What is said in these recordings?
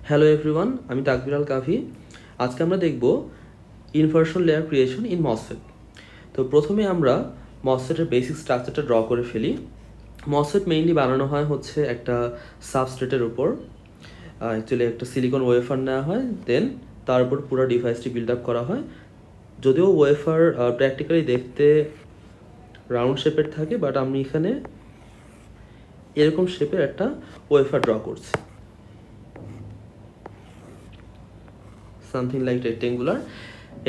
Hello everyone, আমি তাকবির আল কাভি। আজকে আমরা দেখব inversion layer creation in MOSFET. তো প্রথমে আমরা মসফেটের বেসিক স্ট্রাকচারটা ড্র করে ফেলি। মসফেট মেইনলি বানানো হয় হচ্ছে একটা সাবস্ট্রেটের উপর। অ্যাকচুয়ালি একটা সিলিকন ওয়েফার নেওয়া হয়, দেন তার উপর পুরো ডিভাইসটি বিল্ড আপ করা হয়। যদিও ওয়েফার প্র্যাকটিক্যালি দেখতে রাউন্ড শেপের থাকে, বাট আমি এখানে এরকম শেপের একটা ওয়েফার ড্র করছি, সামথিং লাইক রেক্টেঙ্গুলার।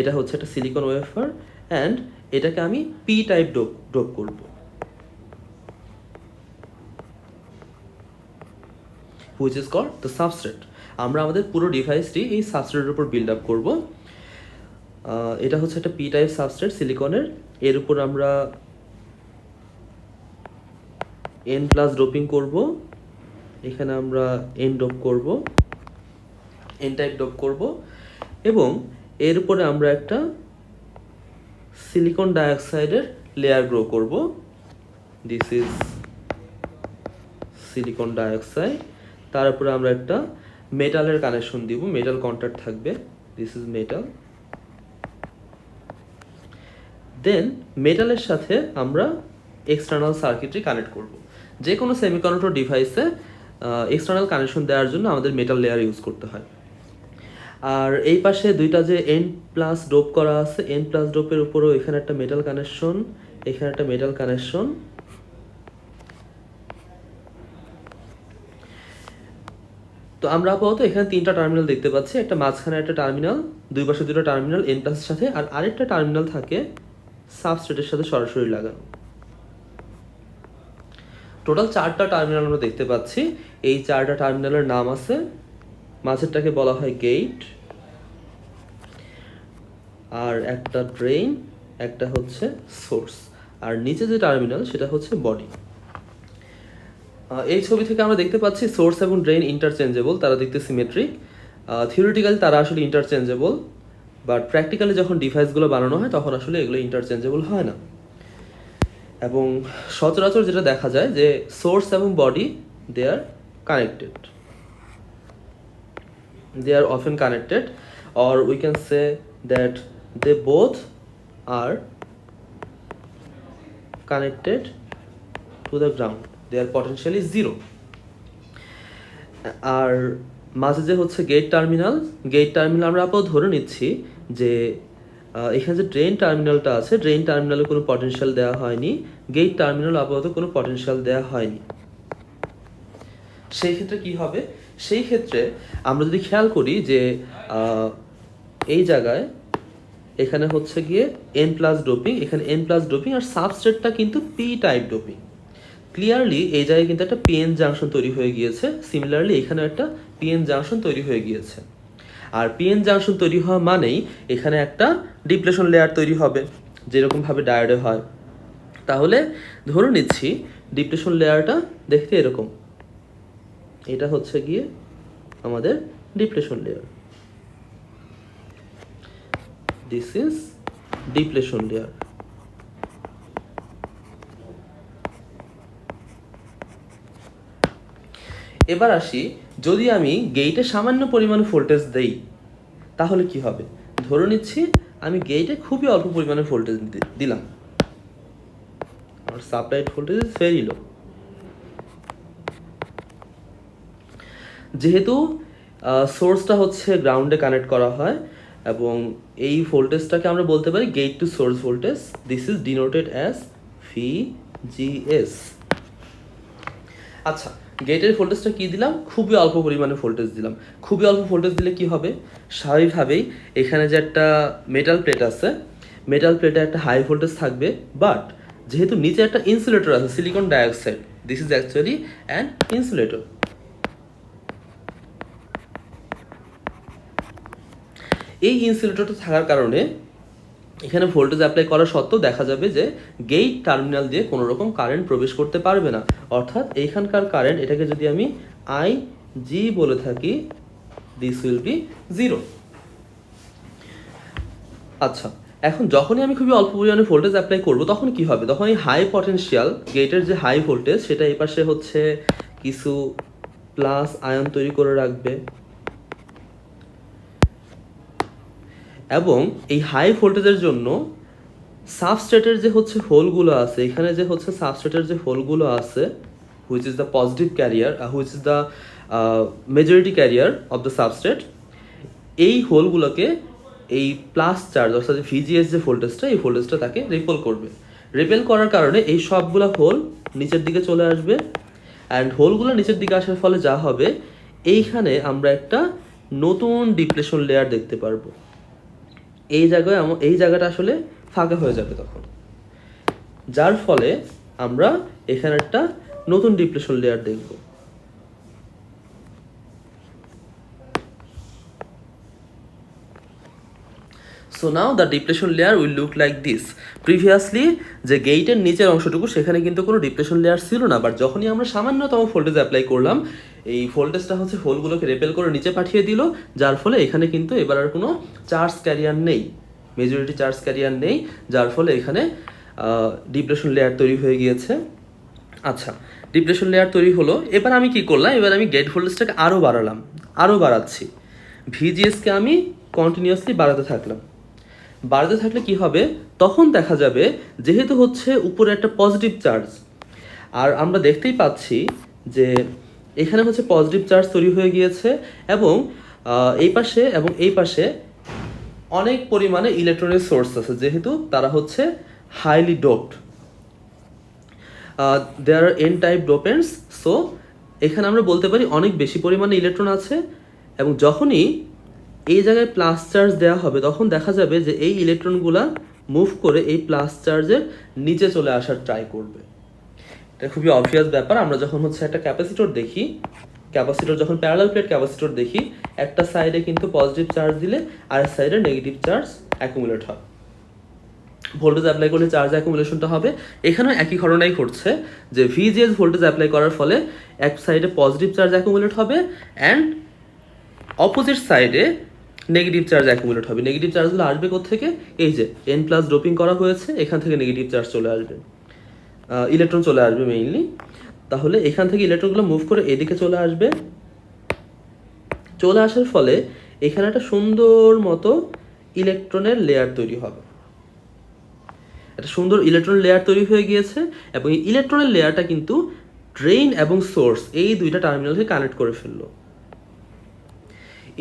এটা হচ্ছে একটা সিলিকন ওয়েফার অ্যান্ড এটাকে আমি পি টাইপ ডোপ করব, which is called the substrate. আমরা আমাদের পুরো ডিভাইসটি এই সাবস্ট্রেটের উপর বিল্ড আপ করব। এটা হচ্ছে একটা পি টাইপ সাবস্ট্রেট সিলিকনের। এর উপর আমরা এন প্লাস ডোপিং করব। এখানে আমরা এন ডোপ করব, এন টাইপ ডোপ করব, এবং এর উপরে আমরা একটা সিলিকন ডাইঅক্সাইডের লেয়ার গ্রো করব। This is silicon dioxide. তার উপরে আমরা একটা মেটালের কানেকশন দিব, মেটাল কন্ট্যাক্ট থাকবে। This is metal. দেন মেটালের সাথে আমরা এক্সটার্নাল সার্কিটরি কানেক্ট করব। যে কোনো সেমিকন্ডাক্টর ডিভাইসে এক্সটার্নাল কানেকশন দেওয়ার জন্য আমাদের মেটাল লেয়ার ইউজ করতে হয়। আর এই পাশে দুইটা যে এন প্লাস ডোপ করা আছে, এন প্লাস ডোপের উপরও এখানে একটা মেটাল কানেকশন, এখানে একটা মেটাল কানেকশন। তো আমরা আপাতত এখানে তিনটা টার্মিনাল দেখতে পাচ্ছি। একটা মাঝখানে একটা টার্মিনাল, দুই পাশে দুটো টার্মিনাল এন প্লাসের সাথে, আর আরেকটা টার্মিনাল থাকে সাবস্ট্রেটের সাথে সরাসরি লাগানো। টোটাল চারটা টার্মিনাল আমরা দেখতে পাচ্ছি। এই চারটা টার্মিনালের নাম আছে, মাঝেরটাকে বলা হয় গেট, আর একটা ড্রেন, একটা হচ্ছে সোর্স, আর নিচে যে টার্মিনাল সেটা হচ্ছে বডি। এই ছবি থেকে আমরা দেখতে পাচ্ছি সোর্স এবং ড্রেন ইন্টারচেঞ্জেবল, তারা দেখতে সিমেট্রিক। থিওরিটিক্যালি তারা আসলে ইন্টারচেঞ্জেবল, বাট প্র্যাকটিক্যালি যখন ডিভাইসগুলো বানানো হয় তখন আসলে এগুলো ইন্টারচেঞ্জেবল হয় না। এবং সচরাচর যেটা দেখা যায় যে সোর্স এবং body they are connected, they are often connected, or we can say that they both are connected to the ground, they are potentially zero. আর মাঝে যে হচ্ছে গেট টার্মিনাল, গেট টার্মিনাল আমরা আপাতত ধরে নিচ্ছি যে এখানে যে ড্রেন টার্মিনালটা আছে, ড্রেন টার্মিনালে কোনো পটেনশিয়াল দেওয়া হয়নি, গেট টার্মিনাল আপাতত কোনো পটেনশিয়াল দেওয়া হয়নি। সেই ক্ষেত্রে কি হবে? সেই ক্ষেত্রে আমরা যদি খেয়াল করি যে এই জায়গায় এখানে হচ্ছে গিয়ে এন প্লাস ডোপিং, এখানে এন প্লাস ডোপিং, আর সাবস্ট্রেটটা কিন্তু পি টাইপ ডোপিং। ক্লিয়ারলি এই জায়গায় কিন্তু একটা পিএন জাংশন তৈরি হয়ে গিয়েছে। সিমিলারলি এখানে একটা পিএন জাংশন তৈরি হয়ে গিয়েছে। আর পিএন জাংশন তৈরি হওয়া মানেই এখানে একটা ডিপ্লেশন লেয়ার তৈরি হবে, যেরকমভাবে ডায়োডে হয়। তাহলে ধরে নিচ্ছি ডিপ্লেশন লেয়ারটা দেখতে এরকম। এটা হচ্ছে গিয়ে আমাদের depletion layer. This is depletion layer. এবার আসি, যদি আমি গেইটে সামান্য পরিমাণে ভোল্টেজ দেই তাহলে কি হবে? ধরে নিচ্ছি আমি গেইটে খুবই অল্প পরিমাণে ভোল্টেজ দিলাম, আর supplied voltage is very low. যেহেতু সোর্সটা হচ্ছে গ্রাউন্ডে কানেক্ট করা হয় এবং এই ভোল্টেজটাকে আমরা বলতে পারি gate to source voltage. This is denoted as VGS। আচ্ছা, গেটের ভোল্টেজটা কি দিলাম? খুবই অল্প পরিমাণে ভোল্টেজ দিলাম। খুবই অল্প ভোল্টেজ দিলে কি হবে? স্বাভাবিকভাবেই এখানে যে একটা মেটাল প্লেট আছে, মেটাল প্লেটে একটা হাই ভোল্টেজ থাকবে, বাট যেহেতু নিচে একটা ইনসুলেটর আছে silicon dioxide, this is actually an insulator. এই ইনসুলেটরটা থাকার কারণে এখানে ভোল্টেজ অ্যাপ্লাই করা সত্ত্বেও দেখা যাবে যে গেট টার্মিনাল দিয়ে কোনো রকম কারেন্ট প্রবেশ করতে পারবে না। অর্থাৎ এইখানকার কারেন্ট, এটাকে যদি আমি IG বলে থাকি, দিস উইল বি জিরো। আচ্ছা, এখন যখনই আমি খুবই অল্প পরিমাণে ভোল্টেজ অ্যাপ্লাই করবো তখন কি হবে? তখন এই হাই পটেনশিয়াল গেটের যে হাই ভোল্টেজ সেটা এই পাশে হচ্ছে কিছু প্লাস আয়ন তৈরি করে রাখবে, এবং এই হাই ভোল্টেজের জন্য সাবস্ট্রেটের যে হচ্ছে হোলগুলো আছে, এখানে যে হচ্ছে সাবস্ট্রেটের যে হোলগুলো আছে, which is the positive career, which is the majority career of the substrate, এই হোলগুলোকে এই প্লাস চার্জ অর্থাৎ ভিজিএস যে ভোল্টেজটা, এই ভোল্টেজটা তাকে রিপেল করবে। রিপেল করার কারণে এই সবগুলো হোল নিচের দিকে চলে আসবে, অ্যান্ড হোলগুলো নিচের দিকে আসার ফলে যা হবে, এইখানে আমরা একটা নতুন ডিপ্রেশন লেয়ার দেখতে পারবো। এই জায়গাটা আসলে ফাঁকা হয়ে যাবে তখন, যার ফলে আমরা এখানে একটা নতুন ডিপ্রেশন লেয়ার দেখব। So now the depression layer will look like this. Previously যে গেটের নিচের অংশটুকু, সেখানে কিন্তু কোনো ডিপ্রেশন লেয়ার ছিল না, বাট যখনই আমরা সামান্যতম ভোল্টেজ অ্যাপ্লাই করলাম, এই ভোল্টেজটা হচ্ছে হোলগুলোকে রেপেল করে নিচে পাঠিয়ে দিল, যার ফলে এখানে কিন্তু এবার আর কোনো চার্জ ক্যারিয়ার নেই, মেজরিটি চার্জ ক্যারিয়ার নেই, যার ফলে এখানে ডিপ্রেশন লেয়ার তৈরি হয়ে গিয়েছে। আচ্ছা, ডিপ্রেশন লেয়ার তৈরি হলো, এবার আমি কি করলাম, এবার আমি গেট ভোল্টেজটাকে আরও বাড়াচ্ছি, ভিজিএসকে আমি কন্টিনিউয়াসলি বাড়াতে থাকলে কি হবে, তখন দেখা যাবে যেহেতু হচ্ছে উপরে একটা পজিটিভ চার্জ, আর আমরা দেখতেই পাচ্ছি যে এখানে হচ্ছে পজিটিভ চার্জ তৈরি হয়ে গিয়েছে, এবং এই পাশে অনেক পরিমাণে ইলেকট্রনের সোর্স আছে, যেহেতু তারা হচ্ছে হাইলি ডোপড, দেয়ার আর এন টাইপ ডোপেন্টস। সো এখানে আমরা বলতে পারি অনেক বেশি পরিমাণে ইলেকট্রন আছে, এবং যখনই এই জায়গায় প্লাস চার্জ দেওয়া হবে, তখন দেখা যাবে যে এই ইলেকট্রনগুলা মুভ করে এই প্লাস চার্জের নিচে চলে আসার ট্রাই করবে। এটা খুবই অবভিয়াস ব্যাপার। আমরা যখন হচ্ছে একটা ক্যাপাসিটর যখন প্যারালাল প্লেট ক্যাপাসিটর দেখি, একটা সাইডে কিন্তু পজিটিভ চার্জ দিলে আরেক সাইডে নেগেটিভ চার্জ অ্যাকুমুলেট হয়, ভোল্টেজ অ্যাপ্লাই করলে চার্জ অ্যাকুমুলেশনটা হবে। এখানেও একই ঘটনাই ঘটছে, যে ভিজিএস ভোল্টেজ অ্যাপ্লাই করার ফলে এক সাইডে পজিটিভ চার্জ অ্যাকুমুলেট হবে, অ্যান্ড অপোজিট সাইডে নেগেটিভ চার্জ অ্যাকুমুলেট হবে। নেগেটিভ চার্জগুলো আসবে কোত্থেকে, এই যে এন প্লাস ডোপিং করা হয়েছে, এখান থেকে নেগেটিভ চার্জ চলে আসবে, ইলেকট্রন চলে আসবে মেইনলি। তাহলে এখান থেকে ইলেকট্রনগুলো মুভ করে এদিকে চলে আসার ফলে এখানে একটা সুন্দর মতো ইলেকট্রনের লেয়ার তৈরি হবে, একটা সুন্দর ইলেকট্রন লেয়ার তৈরি হয়ে গিয়েছে, এবং এই ইলেকট্রনের লেয়ারটা কিন্তু ড্রেইন এবং সোর্স এই দুইটা টার্মিনালকে কানেক্ট করে ফেললো।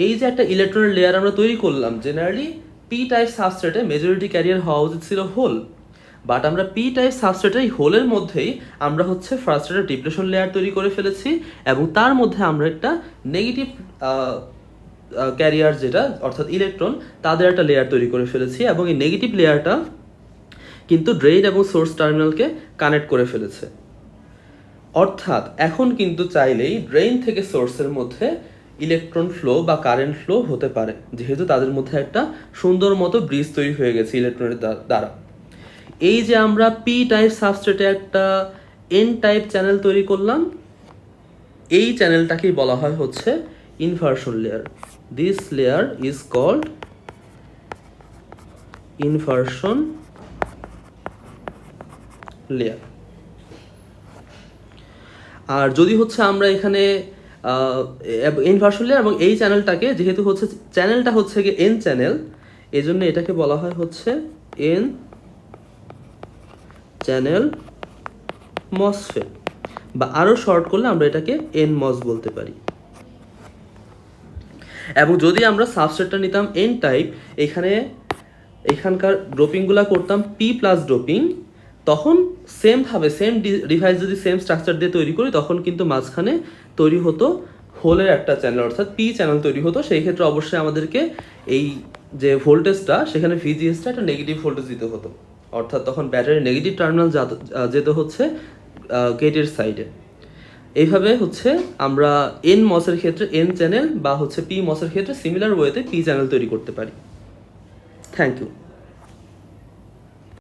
এই যে একটা ইলেকট্রনের লেয়ার আমরা তৈরি করলাম, জেনারেলি পি টাইপ সাবস্ট্রেটে মেজরিটি ক্যারিয়ার হওয়া উচিত ছিল হোল, বাট আমরা পি টাইপ সাবস্ট্রেটের হোলের মধ্যেই আমরা হচ্ছে ফার্স্ট একটা ডিপ্রেশন লেয়ার তৈরি করে ফেলেছি, এবং তার মধ্যে আমরা একটা নেগেটিভ ক্যারিয়ার যেটা অর্থাৎ ইলেকট্রন, তাদের একটা লেয়ার তৈরি করে ফেলেছি, এবং এই নেগেটিভ লেয়ারটা কিন্তু ড্রেইন এবং সোর্স টার্মিনালকে কানেক্ট করে ফেলেছে। অর্থাৎ এখন কিন্তু চাইলেই ড্রেইন থেকে সোর্সের মধ্যে ইলেকট্রন ফ্লো বা কারেন্ট ফ্লো হতে পারে, যেহেতু তাদের মধ্যে একটা সুন্দর মতো ব্রিজ তৈরি হয়ে গেছে ইলেকট্রনের দ্বারা। এই যে আমরা পি টাইপ সাবস্ট্রেটে একটা এন টাইপ চ্যানেল তৈরি করলাম, এই চ্যানেলটাকেই বলা হয় হচ্ছে inversion layer. This layer is called inversion layer. আর যদি হচ্ছে আমরা এখানে ইনভার্সন লেয়ার এবং এই চ্যানেলটাকে, যেহেতু হচ্ছে চ্যানেলটা হচ্ছে কি এন চ্যানেল, এই জন্য এটাকে বলা হয় হচ্ছে এন চ্যানেল মসফেট, বা আরো শর্ট করলে আমরা এটাকে এন মস বলতে পারি। এবং যদি আমরা সাবস্ট্রেটটা নিতাম এন টাইপ, এখানকার ড্রপিংগুলো করতাম পি প্লাস ড্রপিং, তখন সেম ডিভাইস যদি সেম স্ট্রাকচার দিয়ে তৈরি করি, তখন কিন্তু মাঝখানে তৈরি হতো হোলের একটা চ্যানেল, অর্থাৎ পি চ্যানেল তৈরি হতো। সেই ক্ষেত্রে অবশ্যই আমাদেরকে এই যে ভোল্টেজটা, সেখানে ভিজিএসটা একটা নেগেটিভ ভোল্টেজ দিতে হতো, অর্থাৎ তখন ব্যাটারির নেগেটিভ টার্মিনাল যেতে হচ্ছে গেটের সাইডে। এইভাবে হচ্ছে আমরা এন মসের ক্ষেত্রে এন চ্যানেল বা হচ্ছে পি মসের ক্ষেত্রে সিমিলার ওয়েতে পি চ্যানেল তৈরি করতে পারি। Thank you.